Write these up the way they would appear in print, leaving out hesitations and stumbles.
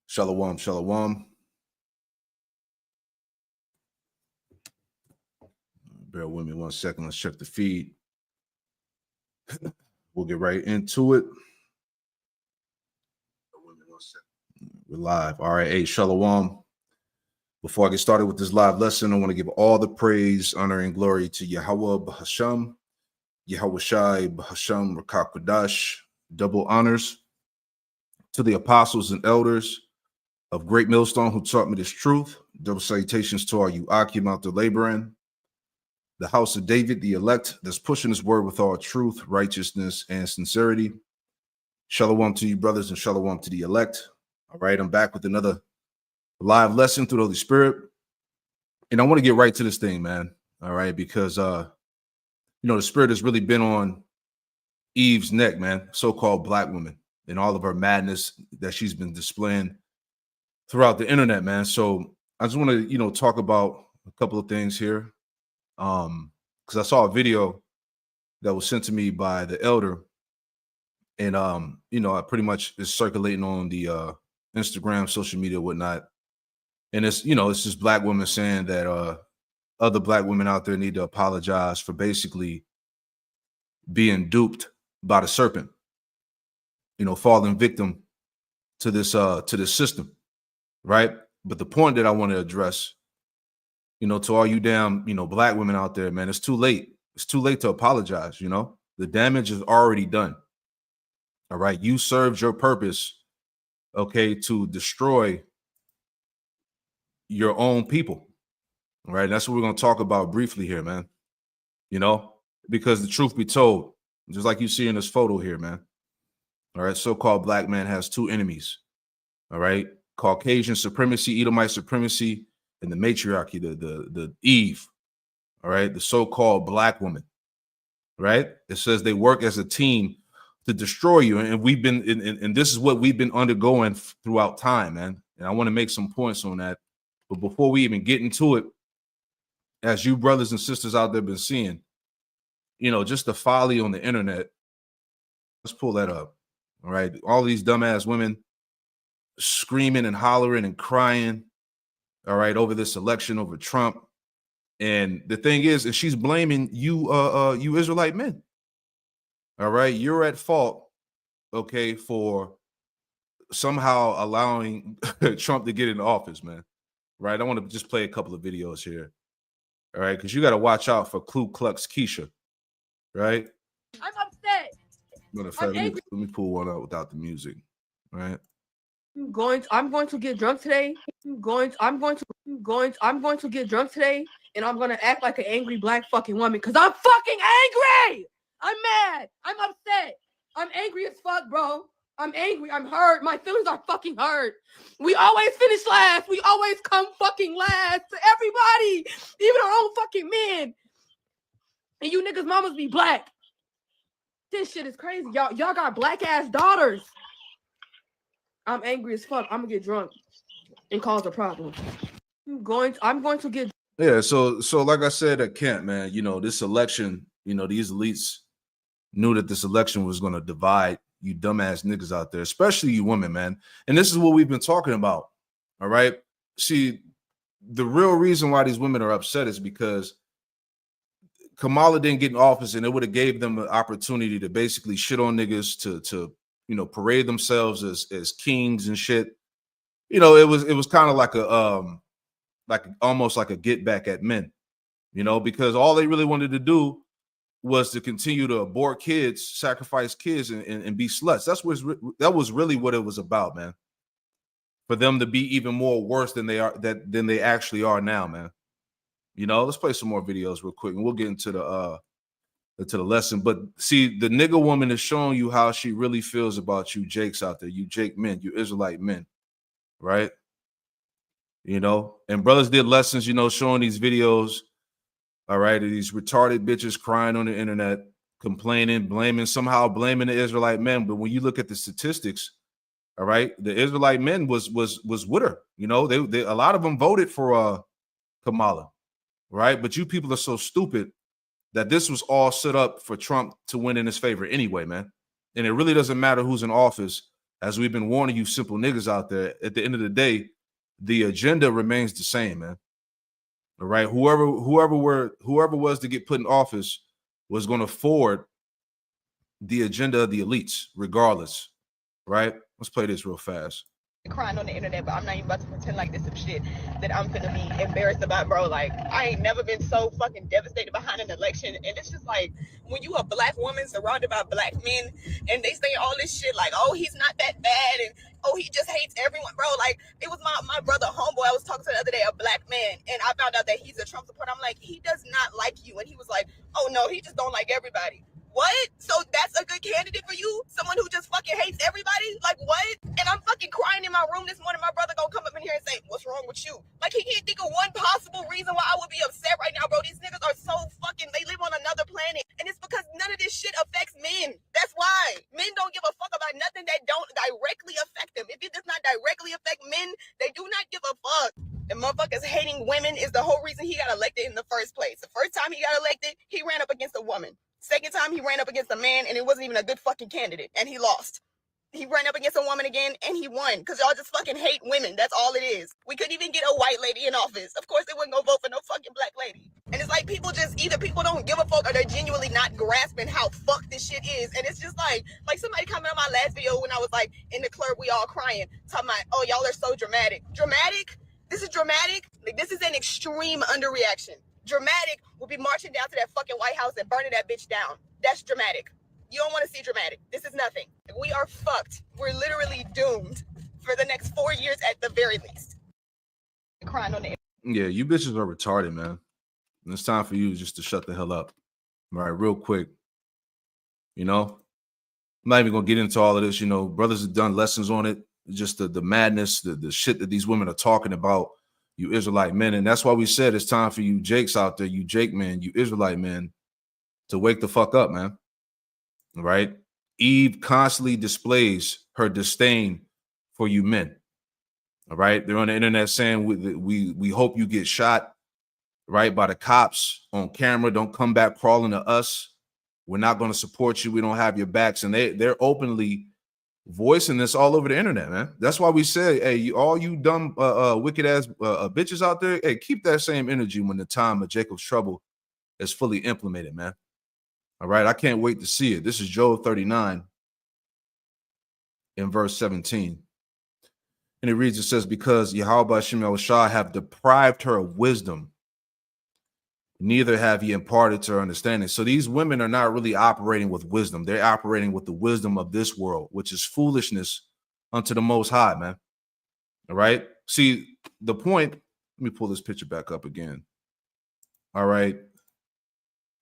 Shalom, shalom. Bear with me 1 second. Let's check the feed. We'll get right into it. We're live. All right. Hey, shalom. Before I get started with this live lesson, I want to give all the praise, honor, and glory to Yahweh B'Hasham, Yahweh Shai B'Hasham Rakakadash. Double honors to the apostles and elders of Great Millstone who taught me this truth. Double salutations to all you Akim out there laboring. The house of David, the elect, that's pushing his word with all truth, righteousness, and sincerity. Shalom to you, brothers, and shalom to the elect. All right, I'm back with another live lesson through the Holy Spirit. And I want to get right to this thing, man. All right, because, the Spirit has really been on Eve's neck, man, so-called black woman, and all of her madness that she's been displaying throughout the internet, man. So I just want to, talk about a couple of things here. Because I saw a video that was sent to me by the elder, and I pretty much is circulating on the Instagram, social media, whatnot. And it's just black women saying that other black women out there need to apologize for basically being duped by the serpent, falling victim to this system, right? But the point that I want to address, to all you damn, black women out there, man, it's too late. It's too late to apologize. The damage is already done. All right. You served your purpose, okay, to destroy your own people. All right. That's what we're going to talk about briefly here, man. Because the truth be told, just like you see in this photo here, man. All right. So-called black man has two enemies. All right. Caucasian supremacy, Edomite supremacy, and the matriarchy, the Eve, all right, the so-called black woman, right? It says they work as a team to destroy you, and we've been, and this is what we've been undergoing throughout time, man. And I want to make some points on that, but before we even get into it, as you brothers and sisters out there been seeing, just the folly on the internet. Let's pull that up, all right? All these dumbass women screaming and hollering and crying, all right, over this election, over Trump. And the thing is, and she's blaming you, you Israelite men. All right, you're at fault, okay, for somehow allowing Trump to get into office, man. Right? I want to just play a couple of videos here. All right, because you got to watch out for Ku Klux Keisha, right? I'm upset. Let me pull one out without the music, right? I'm going to get drunk today. I'm going to get drunk today, and I'm going to act like an angry black fucking woman because I'm fucking angry. I'm mad. I'm upset. I'm angry as fuck, bro. I'm angry. I'm hurt. My feelings are fucking hurt. We always finish last. We always come fucking last to everybody, even our own fucking men. And you niggas mamas be black. This shit is crazy. Y'all got black ass daughters. I'm angry as fuck. I'm gonna get drunk and cause a problem. I'm going to get. Yeah. So like I said at Kent, man, this election, these elites knew that this election was going to divide you dumbass niggas out there, especially you women, man. And this is what we've been talking about. All right. See, the real reason why these women are upset is because Kamala didn't get in office, and it would have gave them an opportunity to basically shit on niggas, to parade themselves as kings and shit. It was kind of like almost like a get back at men, because all they really wanted to do was to continue to abort kids, sacrifice kids, and be sluts. That was really what it was about, man. For them to be even more worse than they actually are now, man. Let's play some more videos real quick, and we'll get into the lesson. But see, the nigga woman is showing you how she really feels about you Jakes out there, you Jake men, you Israelite men, right? And brothers did lessons, showing these videos, all right, of these retarded bitches crying on the internet, complaining, blaming the Israelite men. But when you look at the statistics, all right, the Israelite men was with her. They a lot of them voted for Kamala, right? But you people are so stupid that this was all set up for Trump to win in his favor anyway, man. And it really doesn't matter who's in office as we've been warning you simple niggas out there, at the end of the day, the agenda remains the same, man. All right. Whoever was to get put in office was going to forward the agenda of the elites, regardless. Right? Let's play this real fast. Crying on the internet, but I'm not even about to pretend like this some shit that I'm gonna be embarrassed about, bro. Like, I ain't never been so fucking devastated behind an election. And it's just like, when you a black woman surrounded by black men and they say all this shit like, oh, he's not that bad, and oh, he just hates everyone, bro. Like, it was my brother homeboy I was talking to the other day, a black man, and I found out that he's a Trump supporter. I'm like, he does not like you. And he was like, oh no, he just don't like everybody. What? So that's a good candidate for you? Someone who just fucking hates everybody? Like, what? And I'm fucking crying in my room this morning. My brother gonna come up in here and say, what's wrong with you? Like, he can't think of one possible reason why I would be upset right now, bro. These niggas are so fucking, they live on another planet. And it's because none of this shit affects men. That's why. Men don't give a fuck about nothing that don't directly affect them. If it does not directly affect men, they do not give a fuck. And motherfuckers hating women is the whole reason he got elected in the first place. The first time he got elected, he ran up against a woman. Second time, he ran up against a man, and it wasn't even a good fucking candidate, and he lost. He ran up against a woman again, and he won, because y'all just fucking hate women. That's all it is. We couldn't even get a white lady in office. Of course, they wouldn't go vote for no fucking black lady. And it's like, people just, either people don't give a fuck, or they're genuinely not grasping how fucked this shit is. And it's just like somebody commented on my last video when I was like, in the club, we all crying, talking about, oh, y'all are so dramatic. Dramatic? This is dramatic? Like, this is an extreme underreaction. Dramatic will be marching down to that fucking White House and burning that bitch down. That's dramatic. You don't want to see dramatic. This is nothing. We are fucked. We're literally doomed for the next 4 years at the very least. Crying on the Yeah, you bitches are retarded, man. And it's time for you just to shut the hell up. All right, real quick. You know, I'm not even gonna get into all of this. You know, brothers have done lessons on it. Just the madness, the shit that these women are talking about. You Israelite men. And that's why we said it's time for you Jakes out there, you Jake men, you Israelite men, to wake the fuck up, man. All right? Eve constantly displays her disdain for you men. All right? They're on the internet saying we hope you get shot, right, by the cops on camera. Don't come back crawling to us. We're not going to support you. We don't have your backs. And they're openly voicing this all over the internet, man. That's why we say, hey, all you dumb, wicked ass bitches out there, hey, keep that same energy when the time of Jacob's trouble is fully implemented, man. All right, I can't wait to see it. This is Job 39 in verse 17. And it reads, it says, because Yahweh Hashem Yahushua have deprived her of wisdom, neither have ye imparted to her understanding. So these women are not really operating with wisdom. They're operating with the wisdom of this world, which is foolishness unto the Most High, man. All right. See, the point, let me pull this picture back up again. All right.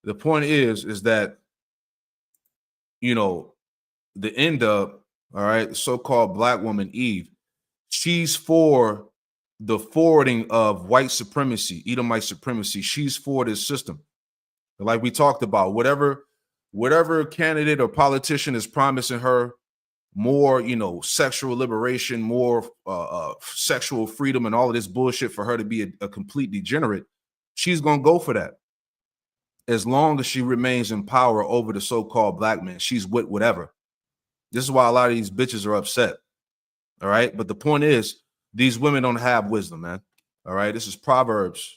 The point is that, you know, the end up, all right, so-called black woman Eve, she's for the forwarding of white supremacy, Edomite supremacy. She's for this system. Like we talked about, whatever candidate or politician is promising her more, you know, sexual liberation, more sexual freedom and all of this bullshit for her to be a complete degenerate, she's going to go for that. As long as she remains in power over the so-called black men, she's with whatever. This is why a lot of these bitches are upset. All right. But the point is, these women don't have wisdom, man. All right. This is Proverbs.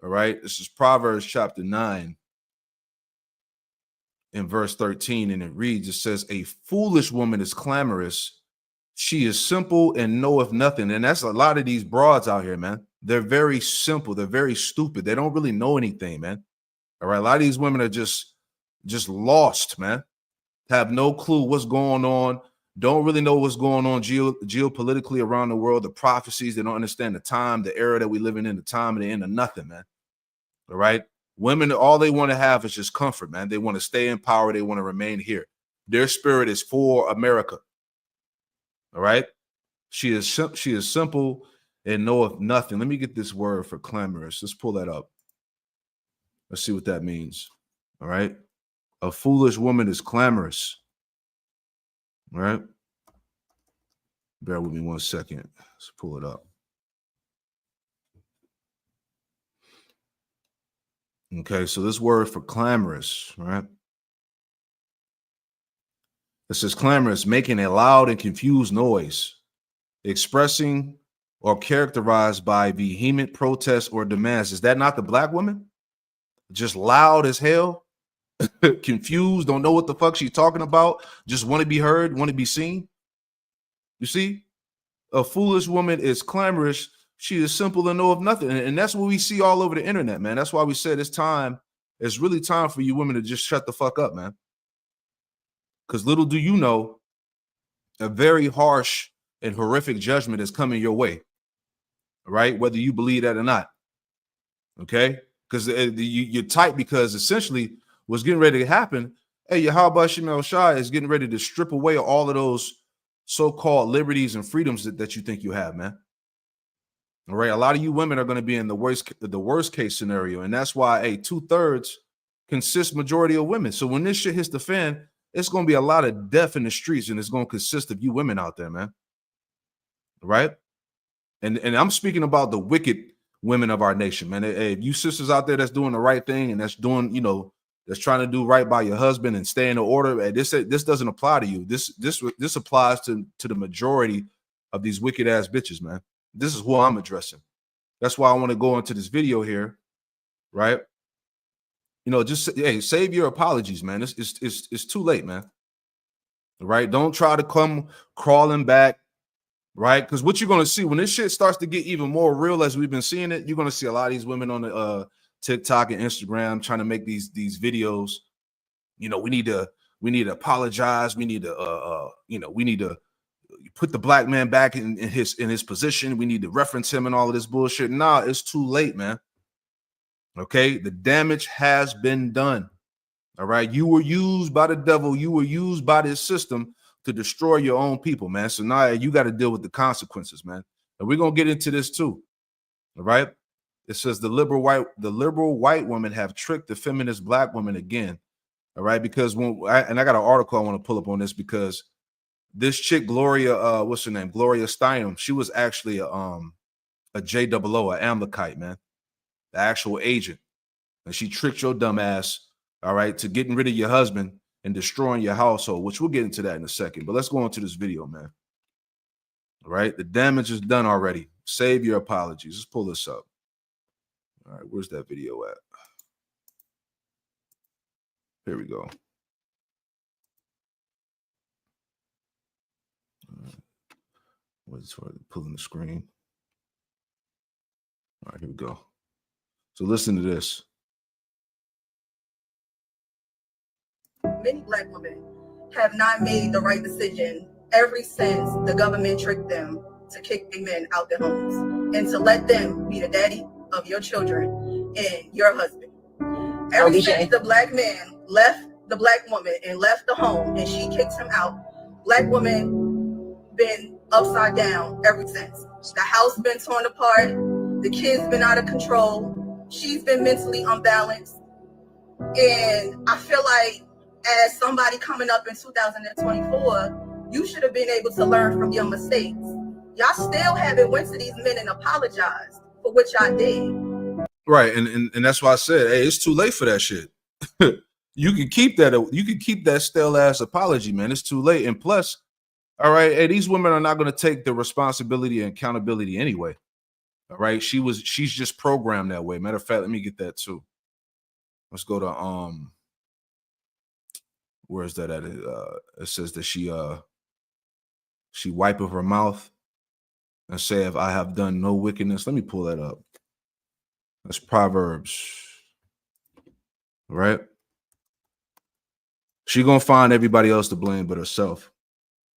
All right. This is Proverbs chapter 9 in verse 13. And it reads, it says, a foolish woman is clamorous. She is simple and knoweth nothing. And that's a lot of these broads out here, man. They're very simple. They're very stupid. They don't really know anything, man. All right. A lot of these women are just lost, man. Have no clue what's going on. Don't really know what's going on geopolitically around the world, the prophecies. They don't understand the time, the era that we live in the time and the end of nothing, man. All right. Women, all they want to have is just comfort, man. They want to stay in power. They want to remain here. Their spirit is for America. All right. She is simple and knoweth nothing. Let me get this word for clamorous. Let's pull that up. Let's see what that means. All right. A foolish woman is clamorous. All right. Bear with me 1 second. Let's pull it up. Okay, so this word for clamorous, right? It says clamorous, making a loud and confused noise, expressing or characterized by vehement protest or demands. Is that not the black woman? Just loud as hell, confused, don't know what the fuck she's talking about, just want to be heard, want to be seen. You see, a foolish woman is clamorous. She is simple and know of nothing. And that's what we see all over the internet, man. That's why we said it's really time for you women to just shut the fuck up, man. Because little do you know, a very harsh and horrific judgment is coming your way, right? Whether you believe that or not, okay? Because you're tight because essentially what's getting ready to happen, hey, Yahweh Shemel Shai is getting ready to strip away all of those so-called liberties and freedoms that you think you have, man. All right, a lot of you women are going to be in the worst case scenario, and that's why 2/3 consists majority of women. So when this shit hits the fan, it's going to be a lot of death in the streets, and it's going to consist of you women out there, man. Right? And I'm speaking about the wicked women of our nation, man. Hey, you sisters out there that's doing the right thing and that's doing, that's trying to do right by your husband and stay in the order. Hey, this doesn't apply to you. This applies to the majority of these wicked ass bitches, man. This is who I'm addressing. That's why I want to go into this video here, right? Just save your apologies, man. It's too late, man. Right? Don't try to come crawling back, right? Because what you're gonna see when this shit starts to get even more real, as we've been seeing it, you're gonna see a lot of these women on the TikTok and Instagram trying to make these videos. We need to apologize. We need to put the black man back in his position. We need to reference him and all of this bullshit. Nah, it's too late, man. Okay, the damage has been done. All right, you were used by the devil. You were used by this system to destroy your own people, man. So now you got to deal with the consequences, man. And we're gonna get into this too. All right. It says the liberal white women have tricked the feminist black woman again. All right, because I got an article I want to pull up on this because this chick Gloria, what's her name? Gloria Steinem. She was actually a JOO, an Amalekite, man, the actual agent, and she tricked your dumb ass, all right, to getting rid of your husband and destroying your household, which we'll get into that in a second. But let's go into this video, man. All right, the damage is done already. Save your apologies. Let's pull this up. All right, where's that video at? Here we go. What's for pulling the screen? All right, here we go. So listen to this. Many black women have not made the right decision ever since the government tricked them to kick the men out their homes and to let them be the daddy of your children and your husband. Ever since the black man left the black woman and left the home and she kicked him out, black women been upside down ever since. The house been torn apart, the kids been out of control, she's been mentally unbalanced, and I feel like as somebody coming up in 2024, you should have been able to learn from your mistakes. Y'all still haven't went to these men and apologized for what y'all did. Right, and that's why I said, hey, it's too late for that shit. You can keep that stale ass apology, man. It's too late. And plus, all right, hey, these women are not going to take the responsibility and accountability anyway. All right, she's just programmed that way. Matter of fact, let me get that too. Let's go to where is that at? It says that she wipeth her mouth and saith, I have done no wickedness. Let me pull that up. That's Proverbs, right? She's gonna find everybody else to blame but herself.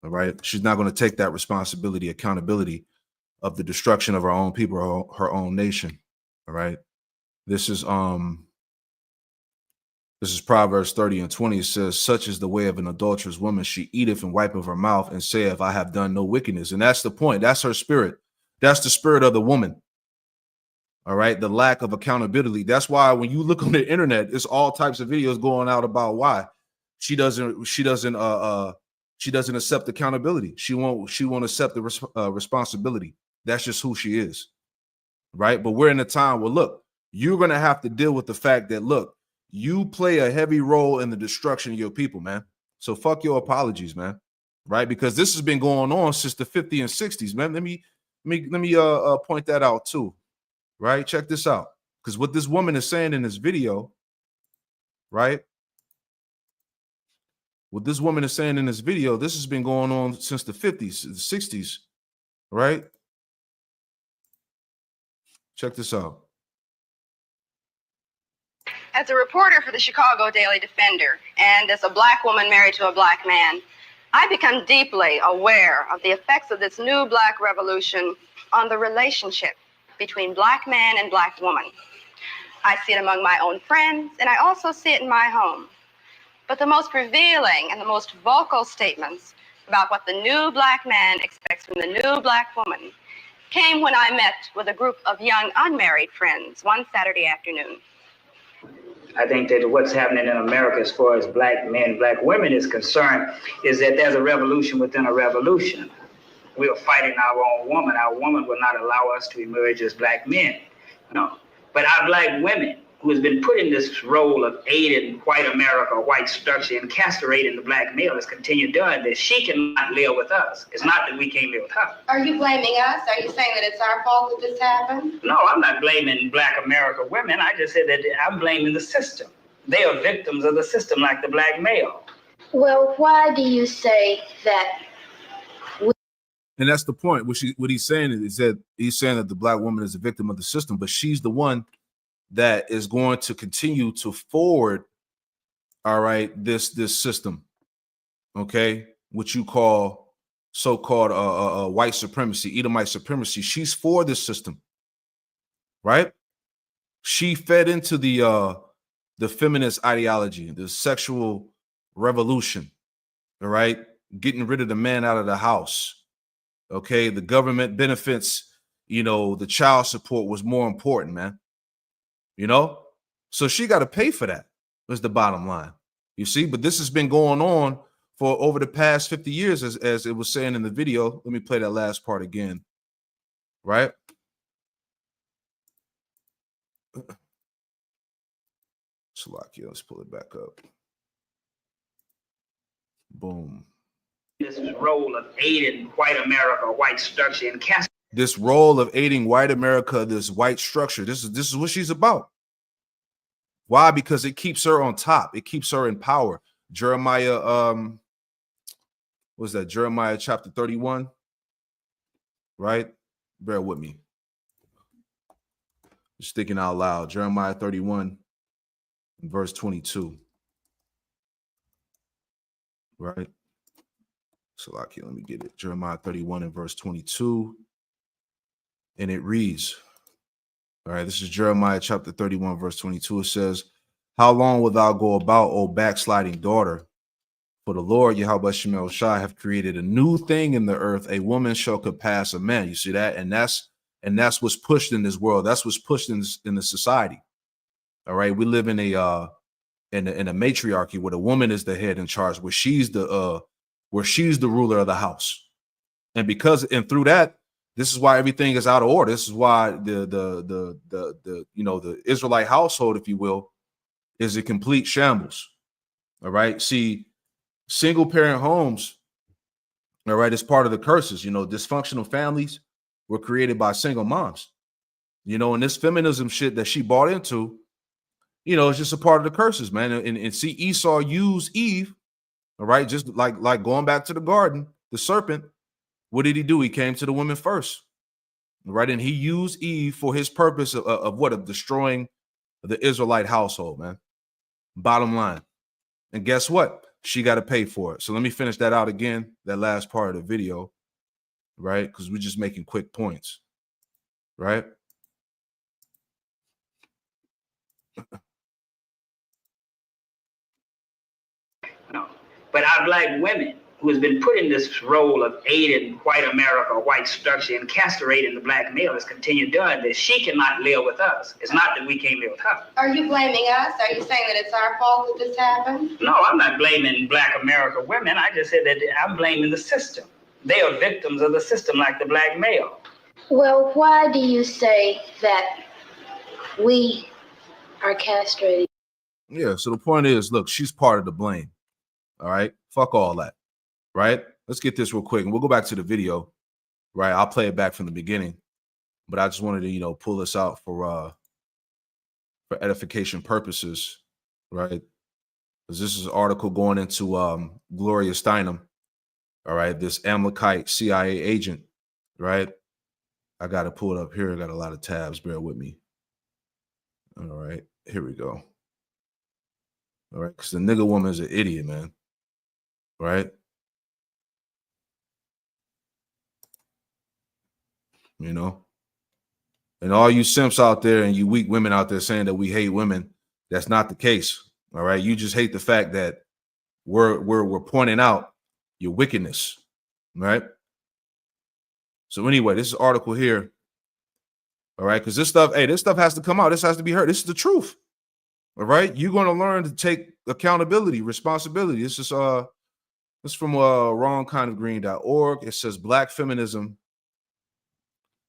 All right, she's not gonna take that responsibility, accountability of the destruction of her own people, her own nation. All right, this is Proverbs 30:20. It says, such is the way of an adulterous woman. She eateth and wipeth her mouth and saith, I have done no wickedness. And that's the point. That's her spirit. That's the spirit of the woman. All right. The lack of accountability. That's why when you look on the internet, it's all types of videos going out about why she doesn't accept accountability. She won't accept the responsibility. That's just who she is. Right. But we're in a time where, look, you're going to have to deal with the fact that, look, you play a heavy role in the destruction of your people, man. So fuck your apologies, man. Right? Because this has been going on since the 50s and 60s, man. Let me point that out too. Right? Check this out. Because what this woman is saying in this video, right? What this woman is saying in this video, this has been going on since the 50s, the 60s, right? Check this out. As a reporter for the Chicago Daily Defender, and as a black woman married to a black man, I become deeply aware of the effects of this new black revolution on the relationship between black man and black woman. I see it among my own friends, and I also see it in my home. But the most revealing and the most vocal statements about what the new black man expects from the new black woman came when I met with a group of young unmarried friends one Saturday afternoon. I think that what's happening in America as far as black men, black women is concerned is that there's a revolution within a revolution. We are fighting our own woman. Our woman will not allow us to emerge as black men. No. But our black women, who has been put in this role of aiding white America, white structure, and castrating the black male, has continued doing this. She cannot live with us. It's not that we can't live with her. Are you blaming us? Are you saying that it's our fault that this happened? No, I'm not blaming black America women. I just said that I'm blaming the system. They are victims of the system like the black male. Well, why do you say that? And that's the point. What he's saying is that he's saying that the black woman is a victim of the system, but she's the one that is going to continue to forward, all right, this system, okay, what you call so-called white supremacy, Edomite supremacy. She's for this system, right? She fed into the feminist ideology, the sexual revolution, all right, getting rid of the man out of the house, okay, the government benefits, you know, the child support was more important, man. You know, so she got to pay for that. Is the bottom line, you see. But this has been going on for over the past 50 years, as it was saying in the video. Let me play that last part again, right? Salakia, let's pull it back up. Boom. This role of aiding white America, white structure, and this role of aiding white America, this white structure. This is what she's about. Why? Because it keeps her on top. It keeps her in power. Jeremiah, what was that? Jeremiah chapter 31, right? Bear with me. Just thinking out loud. Jeremiah 31, verse 22. Right? Salakia, let me get it. Jeremiah 31 and verse 22. And it reads, all right, this is Jeremiah chapter 31, verse 22. It says, how long wilt thou go about, O backsliding daughter? For the Lord, Yahweh Shemel Shai, have created a new thing in the earth. A woman shall compass a man. You see that? And that's what's pushed in this world. That's what's pushed in the society. All right. We live in a matriarchy where the woman is the head in charge, where she's the ruler of the house. And through that, this is why everything is out of order. This is why the Israelite household, if you will, is a complete shambles. All right. See, single parent homes, all right, is part of the curses. You know, dysfunctional families were created by single moms. You know, and this feminism shit that she bought into, you know, it's just a part of the curses, man. And see, Esau used Eve, all right, just like going back to the garden, the serpent. What did he do? He came to the woman first, right? And he used Eve for his purpose of what? Of destroying the Israelite household, man. Bottom line. And guess what? She got to pay for it. So let me finish that out again, that last part of the video, right? Because we're just making quick points, right? No. But our black women, who has been put in this role of aiding white America, white structure, and castrating the black male, has continued doing this. She cannot live with us. It's not that we can't live with her. Are you blaming us? Are you saying that it's our fault that this happened? No, I'm not blaming black America women. I just said that I'm blaming the system. They are victims of the system like the black male. Well, why do you say that we are castrated? Yeah, so the point is, look, she's part of the blame. All right. Fuck all that. Right. Let's get this real quick and we'll go back to the video. Right. I'll play it back from the beginning. But I just wanted to, pull this out for edification purposes. Right. Because this is an article going into Gloria Steinem. All right. This Amalekite CIA agent. Right. I got to pull it up here. I got a lot of tabs. Bear with me. All right. Here we go. All right. Because the nigga woman is an idiot, man. Right. And all you simps out there and you weak women out there saying that we hate women, that's not the case. All right. You just hate the fact that we're pointing out your wickedness. Right. So anyway, this is an article here. All right. Because this stuff has to come out. This has to be heard. This is the truth. All right. You're going to learn to take accountability, responsibility. This is from wrongkindofgreen.org. It says Black feminism,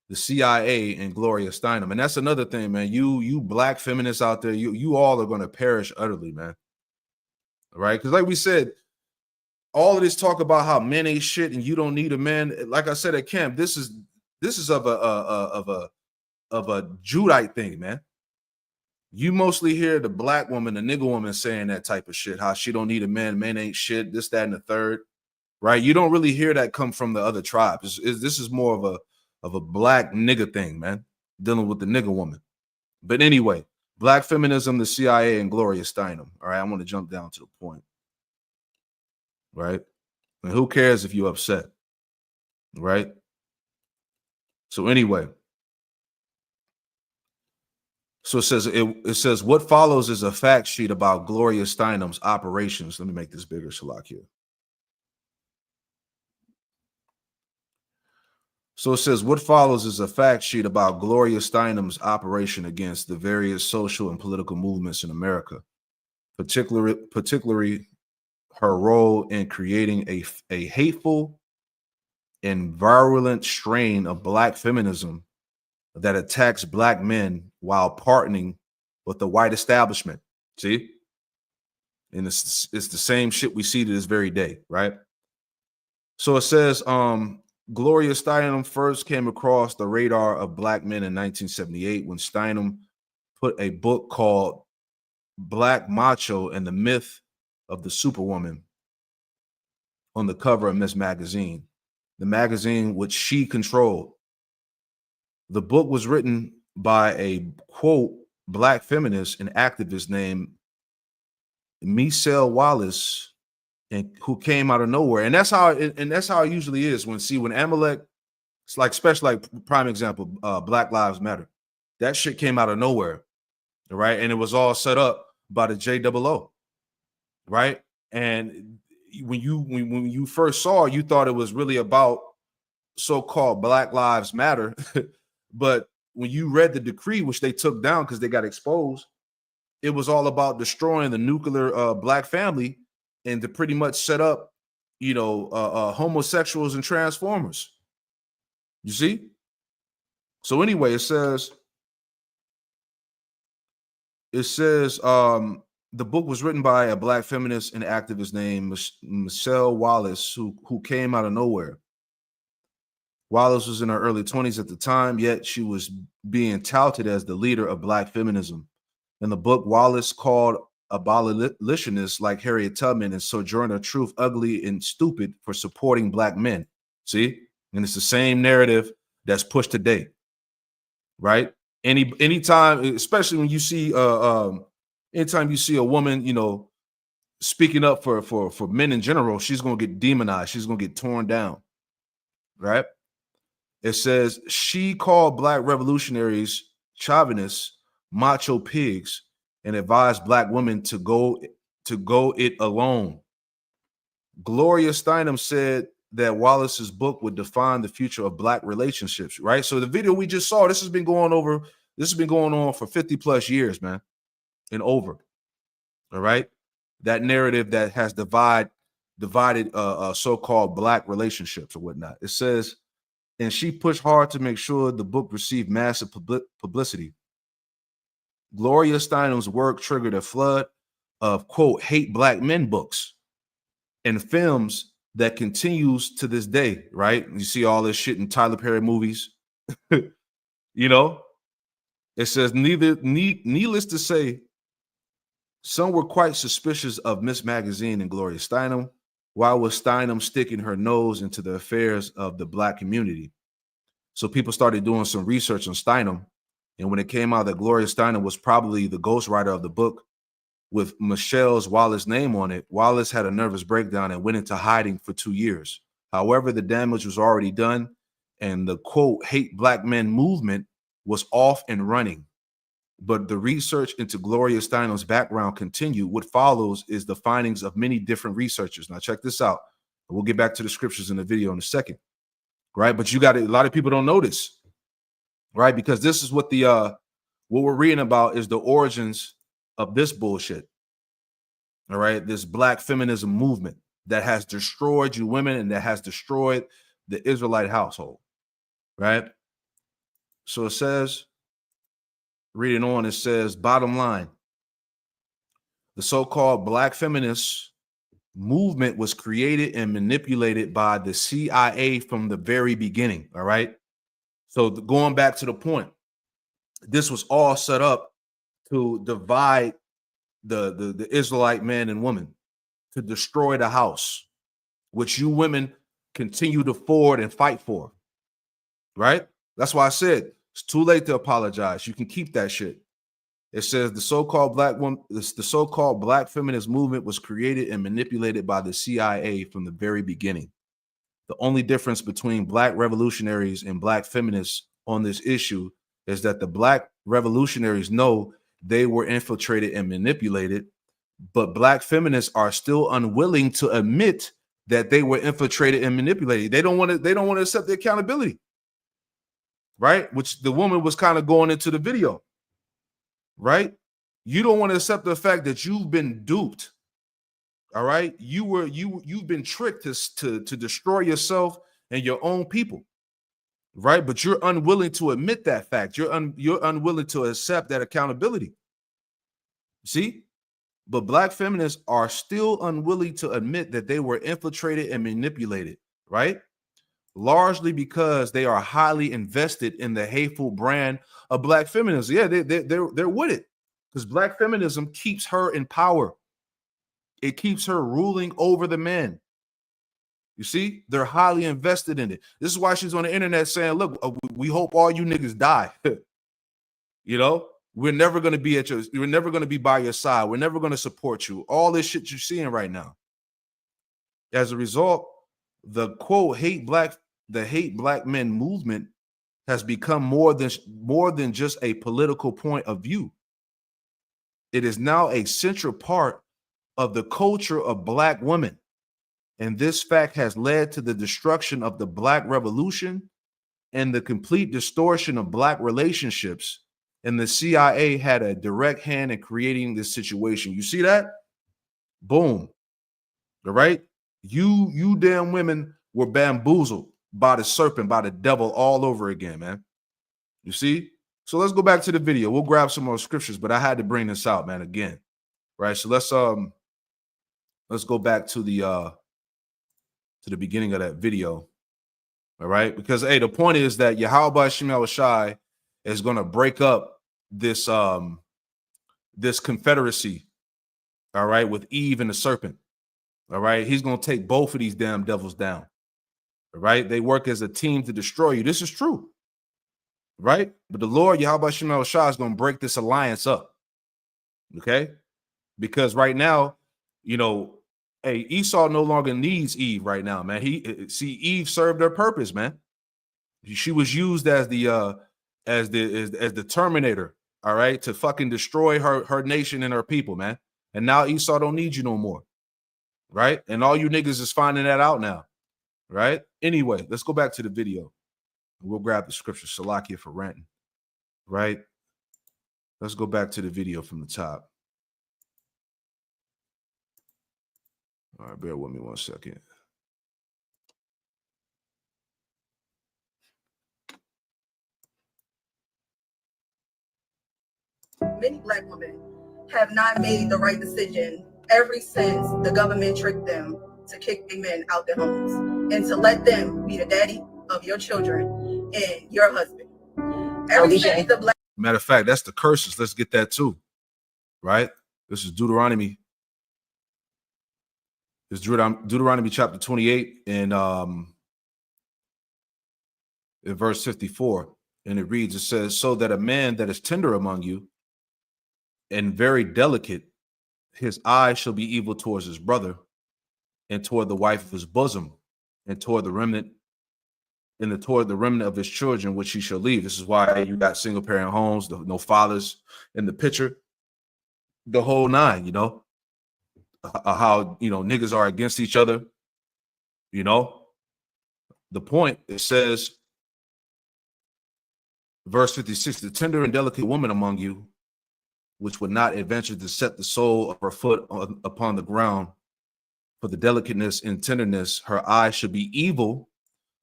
the CIA, and Gloria Steinem. And that's another thing, man. You Black feminists out there, you all are going to perish utterly, man. All right. Because like we said, all of this talk about how men ain't shit and you don't need a man. Like I said at camp, this is of a Judite thing, man. You mostly hear the Black woman, the nigga woman saying that type of shit, how she don't need a man, men ain't shit, this, that, and the third, right? You don't really hear that come from the other tribes. This is more of a Black nigga thing, man, dealing with the nigga woman. But anyway, Black feminism, the CIA, and Gloria Steinem. All right, I want to jump down to the point. Right? And who cares if you're upset? Right? So anyway, so it says what follows is a fact sheet about Gloria Steinem's operations. Let me make this bigger, Shalak here. So it says what follows is a fact sheet about Gloria Steinem's operation against the various social and political movements in America, particularly her role in creating a hateful and virulent strain of Black feminism that attacks Black men while partnering with the white establishment. See? And it's the same shit we see to this very day, right? So it says Gloria Steinem first came across the radar of Black men in 1978 when Steinem put a book called Black Macho and the Myth of the Superwoman on the cover of Ms. Magazine, the magazine which she controlled. The book was written by a, quote, Black feminist and activist named Michelle Wallace, and who came out of nowhere. And that's how it usually is when Amalek, it's like, especially like prime example, Black Lives Matter. That shit came out of nowhere, right? And it was all set up by the JOO, right? And when you first saw it, you thought it was really about so-called Black Lives Matter. But when you read the decree, which they took down because they got exposed, it was all about destroying the nuclear Black family and to pretty much set up, homosexuals and transformers. You see? So anyway, it says the book was written by a Black feminist and activist named Michelle Wallace, who came out of nowhere. Wallace was in her early 20s at the time, yet she was being touted as the leader of Black feminism. In the book, Wallace called abolitionists like Harriet Tubman and Sojourner Truth ugly and stupid for supporting Black men. See? And it's the same narrative that's pushed today, right? Anytime, especially when you see anytime you see a woman, speaking up for men in general, she's gonna get demonized, she's gonna get torn down, right? It says she called Black revolutionaries chauvinists, macho pigs, and advised Black women to go it alone. Gloria Steinem said that Wallace's book would define the future of Black relationships, right? So the video we just saw, this has been going on for 50 plus years, man, and over. All right. That narrative that has divided so-called Black relationships or whatnot. It says, and she pushed hard to make sure the book received massive publicity. Gloria Steinem's work triggered a flood of, quote, hate Black men books, and films that continues to this day, right? You see all this shit in Tyler Perry movies. You know, it says, needless to say, some were quite suspicious of Miss Magazine and Gloria Steinem. Why was Steinem sticking her nose into the affairs of the Black community? So people started doing some research on Steinem. And when it came out that Gloria Steinem was probably the ghostwriter of the book with Michelle Wallace's name on it, Wallace had a nervous breakdown and went into hiding for 2 years. However, the damage was already done, and the quote, hate black men movement was off and running. But the research into Gloria Steinem's background continued. What follows is the findings of many different researchers. Now, check this out. We'll get back to the scriptures in the video in a second, right? But you got a lot of people don't know this, right? Because this is what what we're reading about is the origins of this bullshit. All right, this black feminism movement that has destroyed you women and that has destroyed the Israelite household, right? So it says, reading on, it says, bottom line, the so-called black feminist movement was created and manipulated by the CIA from the very beginning, all right? So going back to the point, this was all set up to divide the Israelite man and woman, to destroy the house, which you women continue to forward and fight for, right? That's why I said it's too late to apologize. You can keep that shit. It says the so-called black feminist movement was created and manipulated by the CIA from the very beginning. The only difference between black revolutionaries and black feminists on this issue is that the black revolutionaries know they were infiltrated and manipulated, but black feminists are still unwilling to admit that they were infiltrated and manipulated. They don't want to accept the accountability, right? Which the woman was kind of going into the video, right? You don't want to accept the fact that you've been duped. All right, you've been tricked to destroy yourself and your own people, right? But you're unwilling to admit that fact. You're unwilling to accept that accountability. See, but black feminists are still unwilling to admit that they were infiltrated and manipulated, right? Largely because they are highly invested in the hateful brand of black feminism. Yeah, they're with it because black feminism keeps her in power. It keeps her ruling over the men. You see, they're highly invested in it. This is why she's on the internet saying, look, we hope all you niggas die. You know, we're never going to be we're never going to be by your side. We're never going to support you. All this shit you're seeing right now. As a result, the quote, hate black men movement has become more than just a political point of view. It is now a central part of the culture of black women. And this fact has led to the destruction of the black revolution and the complete distortion of black relationships. And the CIA had a direct hand in creating this situation. You see that? Boom. All right. You damn women were bamboozled by the serpent, by the devil all over again, man. You see? So let's go back to the video. We'll grab some more scriptures, but I had to bring this out, man, again. Right. So let's go back to the beginning of that video. All right. Because hey, the point is that Yahweh Shemel Shai is going to break up this this confederacy, all right, with Eve and the serpent. All right. He's going to take both of these damn devils down. All right. They work as a team to destroy you. This is true. Right. But the Lord Yahweh Shemel Shai is going to break this alliance up. Okay. Because right now, you know, hey, Esau no longer needs Eve right now, man. Eve served her purpose, man. She was used as the Terminator, all right, to fucking destroy her nation and her people, man. And now Esau don't need you no more, right? And all you niggas is finding that out now, right? Anyway, let's go back to the video. We'll grab the scripture, Salakia for ranting, right? Let's go back to the video from the top. All right, bear with me 1 second. Many black women have not made the right decision ever since the government tricked them to kick the men out their homes and to let them be the daddy of your children and your husband. Every since the black Matter of fact, that's the curses. Let's get that too. Right? This is Deuteronomy. It's Deuteronomy chapter 28 and in verse 54. And it reads, it says, so that a man that is tender among you and very delicate, his eye shall be evil towards his brother and toward the wife of his bosom and toward the remnant toward the remnant of his children, which he shall leave. This is why you got single parent homes, no fathers in the picture, the whole nine, you know, how, you know, niggas are against each other, you know. The point, it says, verse 56, the tender and delicate woman among you, which would not adventure to set the sole of her foot upon the ground, for the delicateness and tenderness, her eye should be evil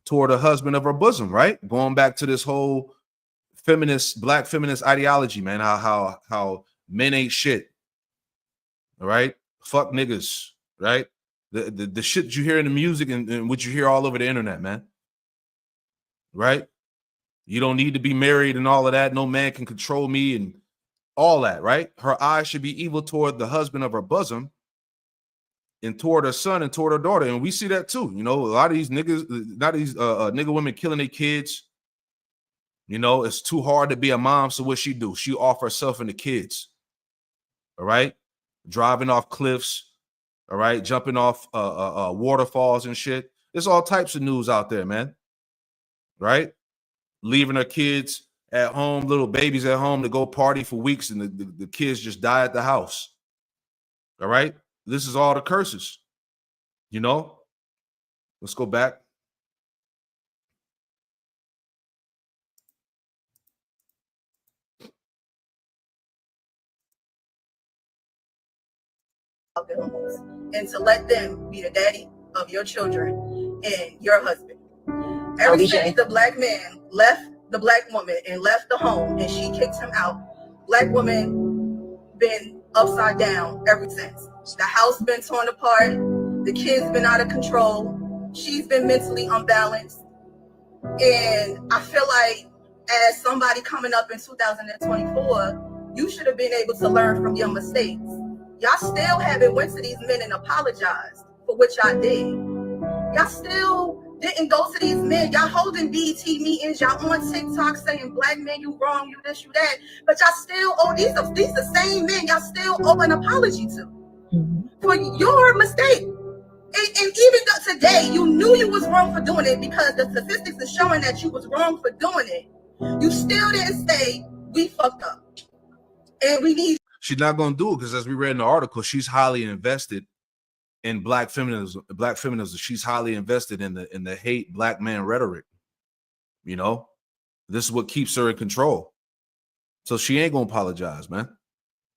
toward a husband of her bosom, right? Going back to this whole black feminist ideology, man, how men ain't shit. All right. Fuck niggas, right? The shit you hear in the music and what you hear all over the internet, man. Right? You don't need to be married and all of that. No man can control me and all that, right? Her eye should be evil toward the husband of her bosom and toward her son and toward her daughter. And we see that too. You know, a lot of these niggas, not these nigga women killing their kids. You know, it's too hard to be a mom. So what she do? She offer herself and the kids. All right. Driving off cliffs. All right. Jumping off waterfalls and shit. There's all types of news out there, man. Right. Leaving her kids at home, little babies at home to go party for weeks. And the kids just die at the house. All right. This is all the curses, you know. Let's go back. and to let them be the daddy of your children and your husband. Ever since the black man left the black woman and left the home and she kicked him out, black woman been upside down ever since. The house been torn apart, the kids been out of control, she's been mentally unbalanced. And I feel like as somebody coming up in 2024, you should have been able to learn from your mistakes. Y'all still haven't went to these men and apologized for what y'all did. Y'all still didn't go to these men. Y'all holding BET meetings. Y'all on TikTok saying black men, you wrong, you this, you that. But y'all still owe these the same men y'all still owe an apology to for your mistake. And even though today you knew you was wrong for doing it because the statistics are showing that you was wrong for doing it, you still didn't say we fucked up. And we need. She's not going to do it because, as we read in the article, she's highly invested in black feminism. She's highly invested in the hate black man rhetoric. You know, this is what keeps her in control. So she ain't going to apologize, man.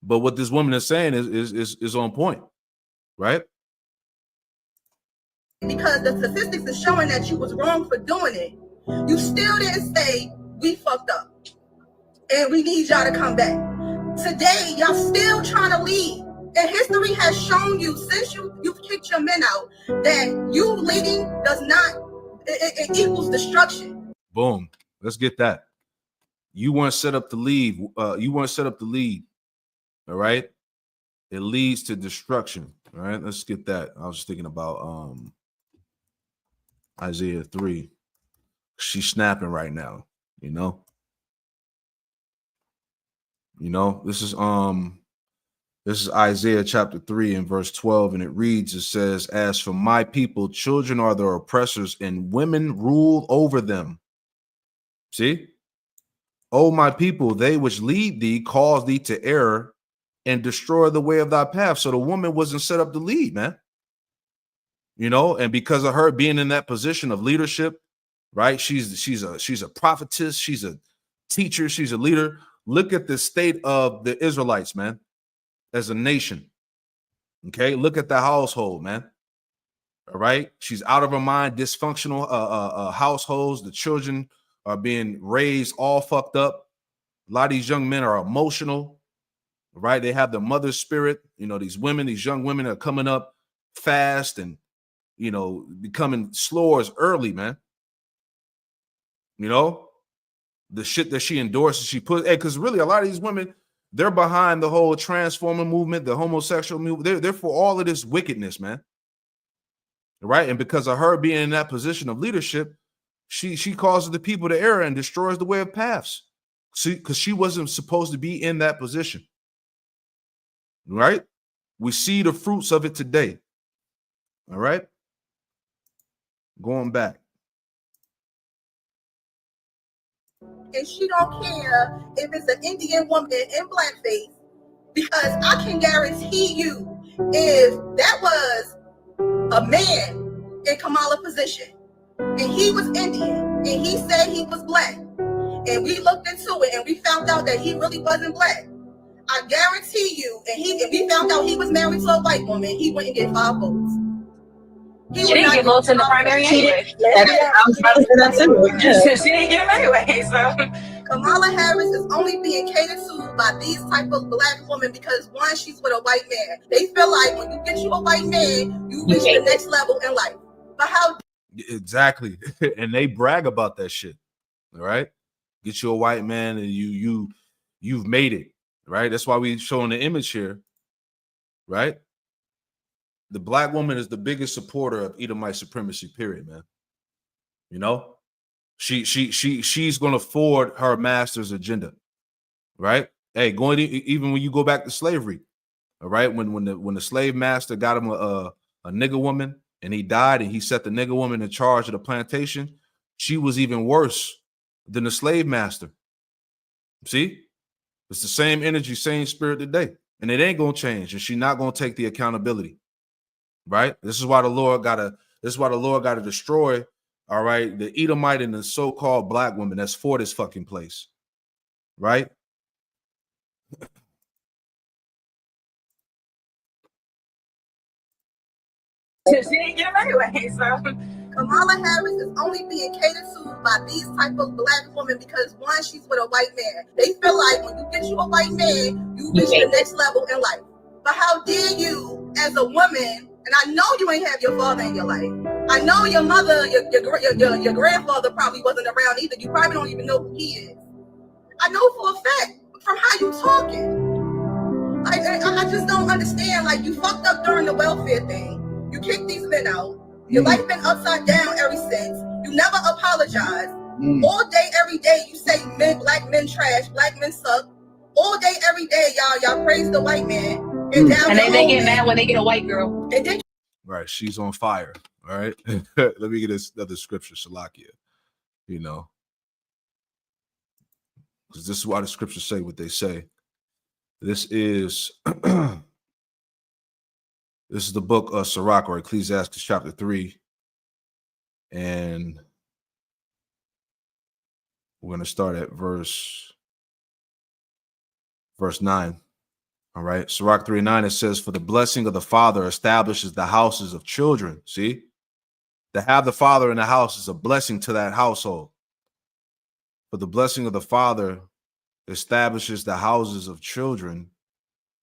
But what this woman is saying is on point, right? Because the statistics are showing that you was wrong for doing it, you still didn't say we fucked up and we need y'all to come back. Today, y'all still trying to leave. And history has shown you since you've kicked your men out that you leading does not, it equals destruction. Boom. Let's get that. You weren't set up to leave. You weren't set up to lead. All right. It leads to destruction. All right. Let's get that. I was thinking about Isaiah 3. She's snapping right now, you know. You know, this is Isaiah chapter 3 and verse 12, and it reads, it says, as for my people, children are their oppressors, and women rule over them. See? O my people, they which lead thee cause thee to err and destroy the way of thy path. So the woman wasn't set up to lead, man. You know, and because of her being in that position of leadership, right? She's a prophetess, she's a teacher, she's a leader. Look at the state of the Israelites, man, as a nation. Okay, look at the household, man. All right, she's out of her mind, dysfunctional households. The children are being raised all fucked up. A lot of these young men are emotional, right? They have the mother spirit. You know, these women, these young women are coming up fast and you know, becoming slurs early, man. You know, the shit that she endorses, she put, because really a lot of these women, they're behind the whole transformer movement, the homosexual movement. They're for all of this wickedness, man. Right? And because of her being in that position of leadership, she causes the people to err and destroys the way of paths. See, because she wasn't supposed to be in that position. Right? We see the fruits of it today. All right? Going back. And she don't care if it's an Indian woman in blackface, because I can guarantee you, if that was a man in Kamala's position and he was Indian and he said he was black, and we looked into it and we found out that he really wasn't black, I guarantee you, and we found out he was married to a white woman, he wouldn't get 5 votes. She didn't get votes in the primary anyway. I was about to say that too. She didn't get them anyway, so. Kamala Harris is only being catered to by these type of black women because, one, she's with a white man. They feel like when you get you a white man, you reach the next level in life. But how? Exactly. And they brag about that shit. All right. Get you a white man and you've made it. Right. That's why we showing the image here. Right. The black woman is the biggest supporter of Edomite supremacy, period, man. You know, she's going to forward her master's agenda, right? Hey, even when you go back to slavery, all right, when the slave master got him a nigger woman and he died and he set the nigger woman in charge of the plantation, she was even worse than the slave master. See, it's the same energy, same spirit today, and it ain't gonna change, and she's not gonna take the accountability. Right? This is why the Lord gotta destroy, all right, the Edomite and the so-called black woman that's for this fucking place. Right? She didn't get them anyway, so. Kamala Harris is only being catered to by these type of black women because, one, she's with a white man. They feel like when you get you a white man, you reach the next level in life. But how dare you, as a woman, and I know you ain't have your father in your life. I know your mother, your grandfather probably wasn't around either. You probably don't even know who he is. I know for a fact from how you talking. Like, I just don't understand. Like, you fucked up during the welfare thing. You kicked these men out. Your life been upside down ever since. You never apologize. All day, every day, you say black men trash, black men suck. All day, every day, y'all praise the white man. And they get mad when they get a white girl. Right, she's on fire. All right. Let me get this other scripture, Shalakia. You know, because this is why the scriptures say what they say. This is this is the book of Sirach, or Ecclesiastes chapter 3. And we're going to start at verse 9. All right. Sirach 3:9, it says, for the blessing of the father establishes the houses of children. See, to have the father in the house is a blessing to that household. But the blessing of the father establishes the houses of children,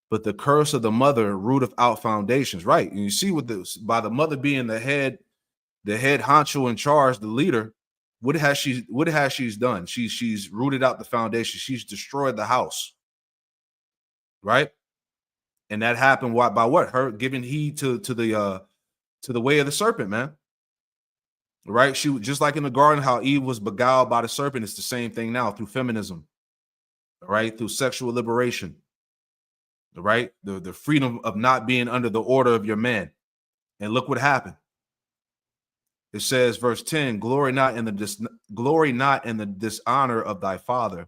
but the curse of the mother rooteth out foundations. Right. And you see with this, by the mother being the head honcho in charge, the leader, what has she done? She's rooted out the foundation. She's destroyed the house. Right. And that happened by what? Her giving heed to the way of the serpent, man. Right? She, just like in the garden, how Eve was beguiled by the serpent, it's the same thing now through feminism. Right? Through sexual liberation. Right? The freedom of not being under the order of your man. And look what happened. It says, verse 10, glory not in the dishonor of thy father.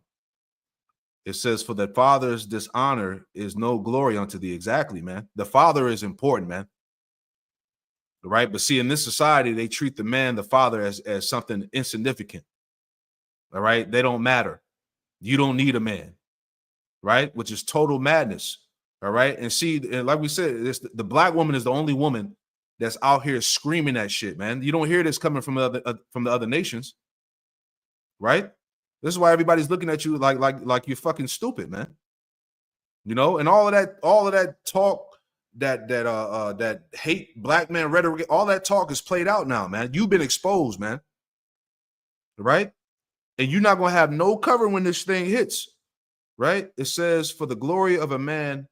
It says, for the father's dishonor is no glory unto thee. Exactly, man. The father is important, man. Right? But see, in this society, they treat the man, the father, as something insignificant. All right? They don't matter. You don't need a man. Right? Which is total madness. All right? And see, and like we said, the black woman is the only woman that's out here screaming that shit, man. You don't hear this coming from the other nations. Right? This is why everybody's looking at you like you're fucking stupid, man. You know, and all of that talk that hate black man rhetoric, all that talk is played out now, man. You've been exposed, man. Right? And you're not gonna have no cover when this thing hits, right? It says, for the glory of a man